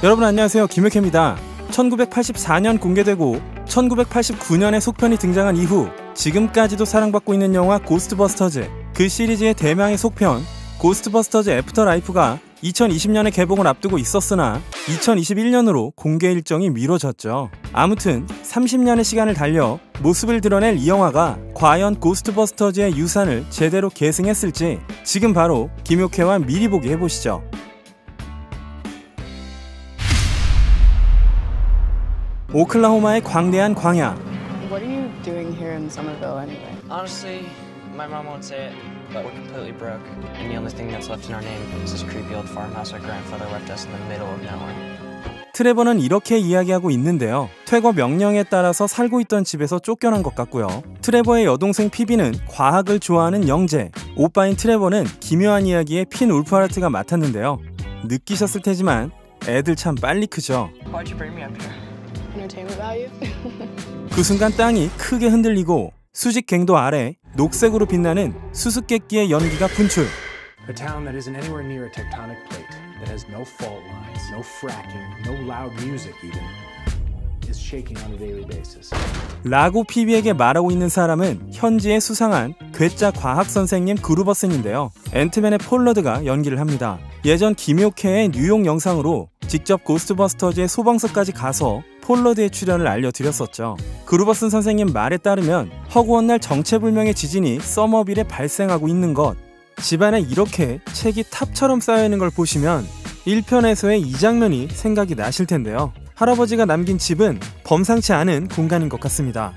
여러분 안녕하세요, 김혁혜입니다. 1984년 공개되고 1989년에 속편이 등장한 이후 지금까지도 사랑받고 있는 영화 고스트버스터즈, 그 시리즈의 대망의 속편 고스트버스터즈 애프터 라이프가 2020년에 개봉을 앞두고 있었으나 2021년으로 공개 일정이 미뤄졌죠. 아무튼 30년의 시간을 달려 모습을 드러낼 이 영화가 과연 고스트버스터즈의 유산을 제대로 계승했을지 지금 바로 김효케와 미리 보기 해보시죠. 오클라호마의 광대한 광야. What are you doing here in Somerville anyway? Honestly, my mom won't say it, but we're completely broke. And the only thing that's left in our name is this creepy old farmhouse our grandfather left us in the middle of nowhere. 트레버는 이렇게 이야기하고 있는데요. 퇴거 명령에 따라서 살고 있던 집에서 쫓겨난 것 같고요. 트레버의 여동생 피비는 과학을 좋아하는 영재, 오빠인 트레버는 기묘한 이야기의 핀 울프하르트가 맡았는데요. 느끼셨을 테지만 애들 참 빨리 크죠. Why'd you bring me up here? Entertainment value? 그 순간 땅이 크게 흔들리고 수직갱도 아래 녹색으로 빛나는 수수께끼의 연기가 분출. A town that isn't anywhere near a tectonic plate, that has no fault lines, no fracking, no loud music even, is shaking on a daily basis. 라고 피비에게 말하고 있는 사람은 현지에 수상한 괴짜 과학 선생님 그루버슨인데요. 앤트맨의 폴러드가 연기를 합니다. 예전 김효케의 뉴욕 영상으로 직접 고스트버스터즈의 소방서까지 가서 폴러드의 출연을 알려드렸었죠. 그루버슨 선생님 말에 따르면 허구한 날 정체불명의 지진이 서머빌에 발생하고 있는 것, 집안에 이렇게 책이 탑처럼 쌓여있는 걸 보시면 1편에서의 이 장면이 생각이 나실 텐데요. 할아버지가 남긴 집은 범상치 않은 공간인 것 같습니다.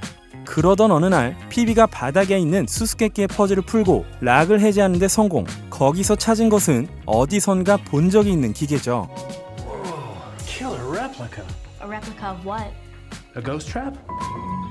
그러던 어느 날 피비가 바닥에 있는 수수께끼의 퍼즐을 풀고 락을 해제하는 데 성공. 거기서 찾은 것은 어디선가 본 적이 있는 기계죠. Killer replica. A replica of what? A ghost trap?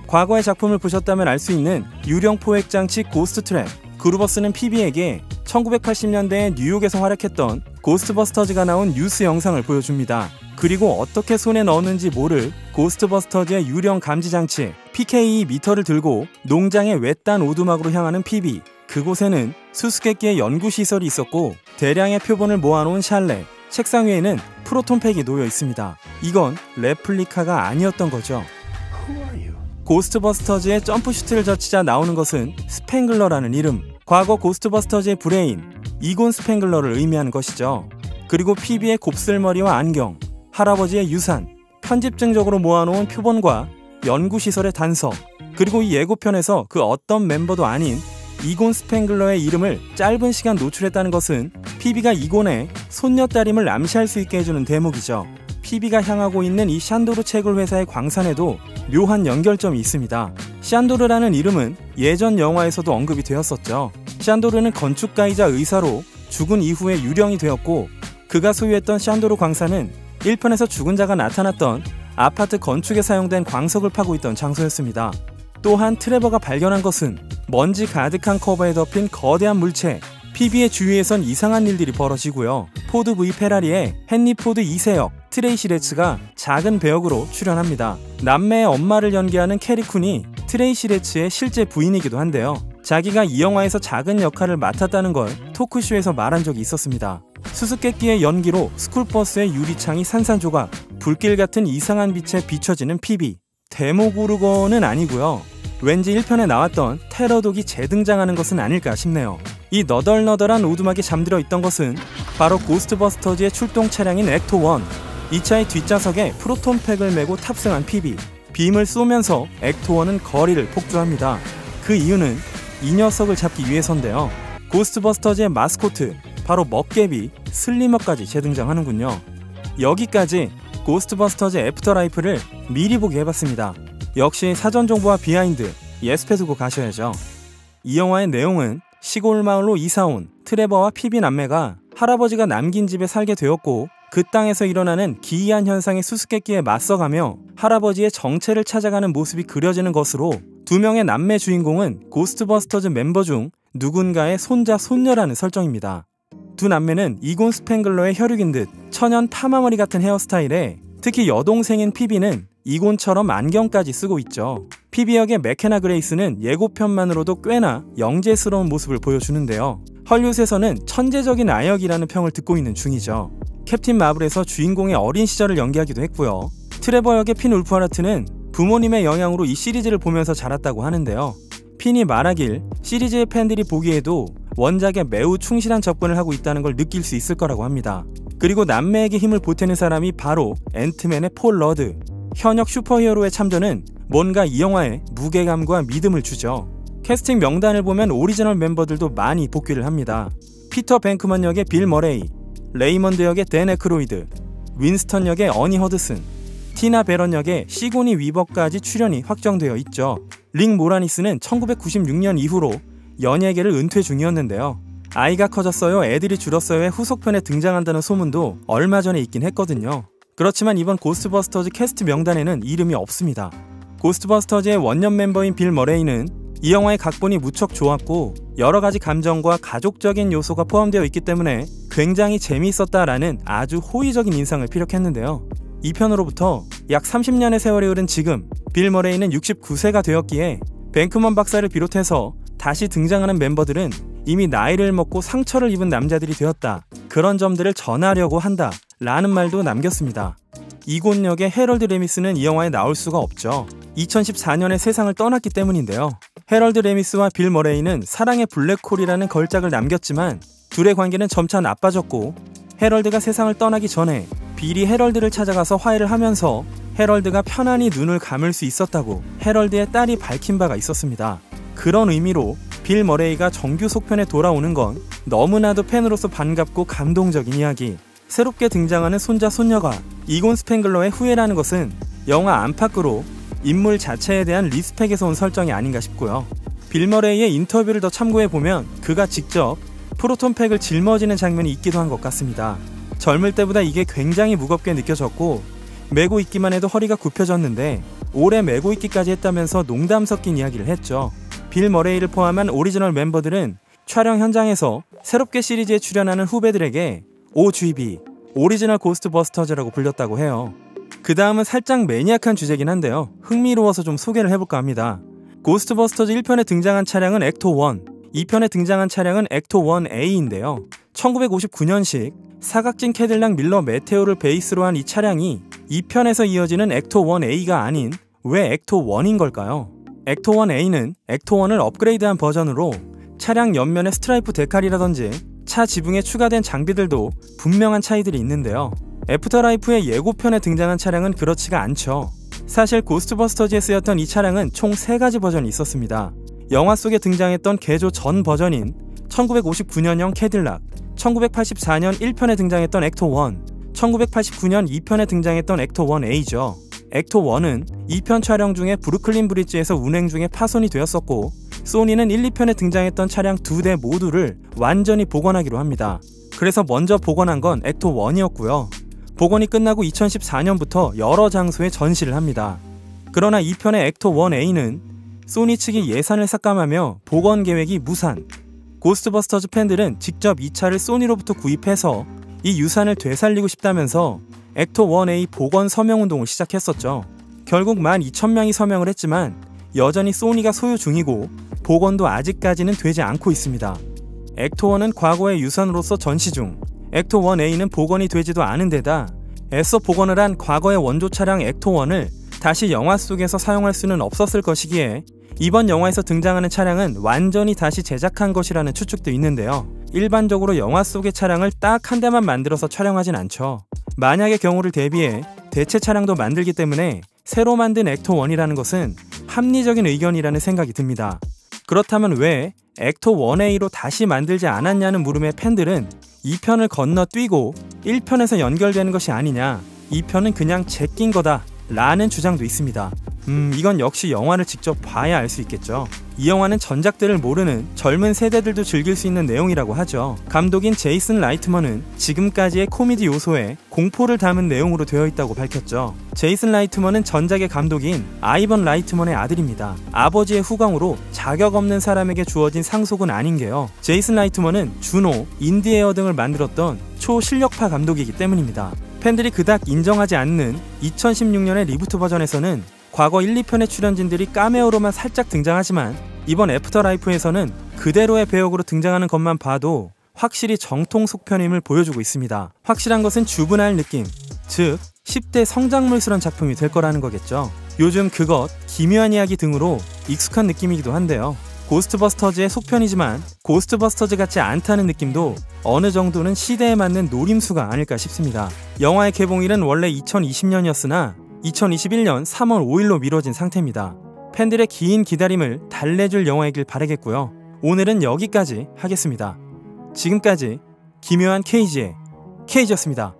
과거의 작품을 보셨다면 알 수 있는 유령 포획 장치 고스트 트랩. 그루버스는 피비에게 1980년대에 뉴욕에서 활약했던 고스트버스터즈가 나온 뉴스 영상을 보여줍니다. 그리고 어떻게 손에 넣었는지 모를 고스트버스터즈의 유령 감지 장치 PKE 미터를 들고 농장의 외딴 오두막으로 향하는 피비. 그곳에는 수수께끼의 연구시설이 있었고 대량의 표본을 모아놓은 샬레, 책상 위에는 프로톤팩이 놓여 있습니다. 이건 레플리카가 아니었던 거죠. Who are you? 고스트버스터즈의 점프슈트를 젖히자 나오는 것은 스팽글러라는 이름. 과거 고스트버스터즈의 브레인, 이곤 스팽글러를 의미하는 것이죠. 그리고 피비의 곱슬머리와 안경, 할아버지의 유산, 편집증적으로 모아놓은 표본과 연구시설의 단서, 그리고 이 예고편에서 그 어떤 멤버도 아닌 이곤 스팽글러의 이름을 짧은 시간 노출했다는 것은 피비가 이곤의 손녀딸임을 암시할 수 있게 해주는 대목이죠. 피비가 향하고 있는 이 샨도르 채굴 회사의 광산에도 묘한 연결점이 있습니다. 샨도르라는 이름은 예전 영화에서도 언급이 되었었죠. 샨도르는 건축가이자 의사로 죽은 이후에 유령이 되었고, 그가 소유했던 샨도르 광산은 1편에서 죽은 자가 나타났던 아파트 건축에 사용된 광석을 파고 있던 장소였습니다. 또한 트레버가 발견한 것은 먼지 가득한 커버에 덮인 거대한 물체. 피비의 주위에선 이상한 일들이 벌어지고요. 포드 V 페라리의 헨리 포드 2세역 트레이시 레츠가 작은 배역으로 출연합니다. 남매의 엄마를 연기하는 캐리 쿤이 트레이시 레츠의 실제 부인이기도 한데요. 자기가 이 영화에서 작은 역할을 맡았다는 걸 토크쇼에서 말한 적이 있었습니다. 수수께끼의 연기로 스쿨버스의 유리창이 산산조각, 불길 같은 이상한 빛에 비춰지는 피비. 데모고르건은 아니고요. 왠지 1편에 나왔던 테러독이 재등장하는 것은 아닐까 싶네요. 이 너덜너덜한 오두막에 잠들어 있던 것은 바로 고스트버스터즈의 출동 차량인 엑토1. 이 차의 뒷좌석에 프로톤팩을 메고 탑승한 피비. 빔을 쏘면서 엑토1은 거리를 폭주합니다. 그 이유는 이 녀석을 잡기 위해서인데요. 고스트버스터즈의 마스코트, 바로 먹개비, 슬리머까지 재등장하는군요. 여기까지 고스트버스터즈 애프터라이프를 미리 보기 해봤습니다. 역시 사전 정보와 비하인드 예습해두고 가셔야죠. 이 영화의 내용은 시골 마을로 이사온 트레버와 피비 남매가 할아버지가 남긴 집에 살게 되었고, 그 땅에서 일어나는 기이한 현상의 수수께끼에 맞서가며 할아버지의 정체를 찾아가는 모습이 그려지는 것으로, 두 명의 남매 주인공은 고스트버스터즈 멤버 중 누군가의 손자, 손녀라는 설정입니다. 두 남매는 이곤 스팽글러의 혈육인 듯 천연 파마머리 같은 헤어스타일에 특히 여동생인 피비는 이곤처럼 안경까지 쓰고 있죠. 피비 역의 맥케나 그레이스는 예고편만으로도 꽤나 영재스러운 모습을 보여주는데요. 헐리우드에서는 천재적인 아역이라는 평을 듣고 있는 중이죠. 캡틴 마블에서 주인공의 어린 시절을 연기하기도 했고요. 트레버 역의 핀 울프하르트는 부모님의 영향으로 이 시리즈를 보면서 자랐다고 하는데요. 핀이 말하길 시리즈의 팬들이 보기에도 원작에 매우 충실한 접근을 하고 있다는 걸 느낄 수 있을 거라고 합니다. 그리고 남매에게 힘을 보태는 사람이 바로 앤트맨의 폴 러드. 현역 슈퍼히어로의 참전은 뭔가 이 영화에 무게감과 믿음을 주죠. 캐스팅 명단을 보면 오리지널 멤버들도 많이 복귀를 합니다. 피터 뱅크먼 역의 빌 머레이, 레이먼드 역의 댄 에크로이드, 윈스턴 역의 어니 허드슨, 티나 베런 역의 시고니 위버까지 출연이 확정되어 있죠. 릭 모라니스는 1996년 이후로 연예계를 은퇴 중이었는데요. 아이가 커졌어요, 애들이 줄었어요의 후속편에 등장한다는 소문도 얼마 전에 있긴 했거든요. 그렇지만 이번 고스트버스터즈 캐스트 명단에는 이름이 없습니다. 고스트버스터즈의 원년 멤버인 빌 머레이는 이 영화의 각본이 무척 좋았고 여러가지 감정과 가족적인 요소가 포함되어 있기 때문에 굉장히 재미있었다라는 아주 호의적인 인상을 피력했는데요. 이 편으로부터 약 30년의 세월이 흐른 지금 빌 머레이는 69세가 되었기에 뱅크먼 박사를 비롯해서 다시 등장하는 멤버들은 이미 나이를 먹고 상처를 입은 남자들이 되었다. 그런 점들을 전하려고 한다 라는 말도 남겼습니다. 이곤 역의 해럴드 레미스는 이 영화에 나올 수가 없죠. 2014년에 세상을 떠났기 때문인데요. 해럴드 레미스와 빌 머레이는 사랑의 블랙홀이라는 걸작을 남겼지만 둘의 관계는 점차 나빠졌고 해럴드가 세상을 떠나기 전에 빌이 해럴드를 찾아가서 화해를 하면서 해럴드가 편안히 눈을 감을 수 있었다고 해럴드의 딸이 밝힌 바가 있었습니다. 그런 의미로 빌 머레이가 정규 속편에 돌아오는 건 너무나도 팬으로서 반갑고 감동적인 이야기. 새롭게 등장하는 손자 손녀가 이곤 스팽글러의 후예라는 것은 영화 안팎으로 인물 자체에 대한 리스펙에서 온 설정이 아닌가 싶고요. 빌 머레이의 인터뷰를 더 참고해보면 그가 직접 프로톤팩을 짊어지는 장면이 있기도 한 것 같습니다. 젊을 때보다 이게 굉장히 무겁게 느껴졌고 메고 있기만 해도 허리가 굽혀졌는데 오래 메고 있기까지 했다면서 농담 섞인 이야기를 했죠. 빌 머레이를 포함한 오리지널 멤버들은 촬영 현장에서 새롭게 시리즈에 출연하는 후배들에게 OGB, 오리지널 고스트버스터즈라고 불렸다고 해요. 그 다음은 살짝 매니악한 주제긴 한데요. 흥미로워서 좀 소개를 해볼까 합니다. 고스트버스터즈 1편에 등장한 차량은 엑토 1, 2편에 등장한 차량은 엑토 1A인데요. 1959년식 사각진 캐딜락 밀러 메테오를 베이스로 한 이 차량이 2편에서 이어지는 엑토 1A가 아닌 왜 엑토 1인 걸까요? 엑토 1A는 엑토 1을 업그레이드한 버전으로 차량 옆면의 스트라이프 데칼이라든지 차 지붕에 추가된 장비들도 분명한 차이들이 있는데요. 애프터라이프의 예고편에 등장한 차량은 그렇지가 않죠. 사실 고스트버스터즈에 쓰였던 이 차량은 총 3가지 버전이 있었습니다. 영화 속에 등장했던 개조 전 버전인 1959년형 캐딜락, 1984년 1편에 등장했던 엑토 1, 1989년 2편에 등장했던 엑토 1A죠. 엑토 1은 2편 촬영 중에 브루클린 브리지에서 운행 중에 파손이 되었었고 소니는 1, 2편에 등장했던 차량 2대 모두를 완전히 복원하기로 합니다. 그래서 먼저 복원한 건 엑토 1이었고요. 복원이 끝나고 2014년부터 여러 장소에 전시를 합니다. 그러나 2편의 엑토 1A는 소니 측이 예산을 삭감하며 복원 계획이 무산. 고스트버스터즈 팬들은 직접 이 차를 소니로부터 구입해서 이 유산을 되살리고 싶다면서 엑토 1A 복원 서명운동을 시작했었죠. 결국 12,000명이 서명을 했지만 여전히 소니가 소유 중이고 복원도 아직까지는 되지 않고 있습니다. 엑토 1은 과거의 유산으로서 전시 중, 엑토 1A는 복원이 되지도 않은 데다 애써 복원을 한 과거의 원조 차량 엑토 1을 다시 영화 속에서 사용할 수는 없었을 것이기에 이번 영화에서 등장하는 차량은 완전히 다시 제작한 것이라는 추측도 있는데요. 일반적으로 영화 속의 차량을 딱 한 대만 만들어서 촬영하진 않죠. 만약의 경우를 대비해 대체 차량도 만들기 때문에 새로 만든 엑토 1이라는 것은 합리적인 의견이라는 생각이 듭니다. 그렇다면 왜 엑토 1A로 다시 만들지 않았냐는 물음에 팬들은 2편을 건너뛰고 1편에서 연결되는 것이 아니냐, 2편은 그냥 제낀 거다 라는 주장도 있습니다. 이건 역시 영화를 직접 봐야 알 수 있겠죠. 이 영화는 전작들을 모르는 젊은 세대들도 즐길 수 있는 내용이라고 하죠. 감독인 제이슨 라이트먼은 지금까지의 코미디 요소에 공포를 담은 내용으로 되어 있다고 밝혔죠. 제이슨 라이트먼은 전작의 감독인 아이번 라이트먼의 아들입니다. 아버지의 후광으로 자격 없는 사람에게 주어진 상속은 아닌 게요. 제이슨 라이트먼은 주노, 인디에어 등을 만들었던 초실력파 감독이기 때문입니다. 팬들이 그닥 인정하지 않는 2016년의 리부트 버전에서는 과거 1, 2편의 출연진들이 카메오로만 살짝 등장하지만 이번 애프터라이프에서는 그대로의 배역으로 등장하는 것만 봐도 확실히 정통 속편임을 보여주고 있습니다. 확실한 것은 주분할 느낌, 즉 10대 성장물스러운 작품이 될 거라는 거겠죠. 요즘 그것, 기묘한 이야기 등으로 익숙한 느낌이기도 한데요. 고스트버스터즈의 속편이지만 고스트버스터즈 같지 않다는 느낌도 어느 정도는 시대에 맞는 노림수가 아닐까 싶습니다. 영화의 개봉일은 원래 2020년이었으나 2021년 3월 5일로 미뤄진 상태입니다. 팬들의 긴 기다림을 달래줄 영화이길 바라겠고요. 오늘은 여기까지 하겠습니다. 지금까지 기묘한 KG의 KG였습니다.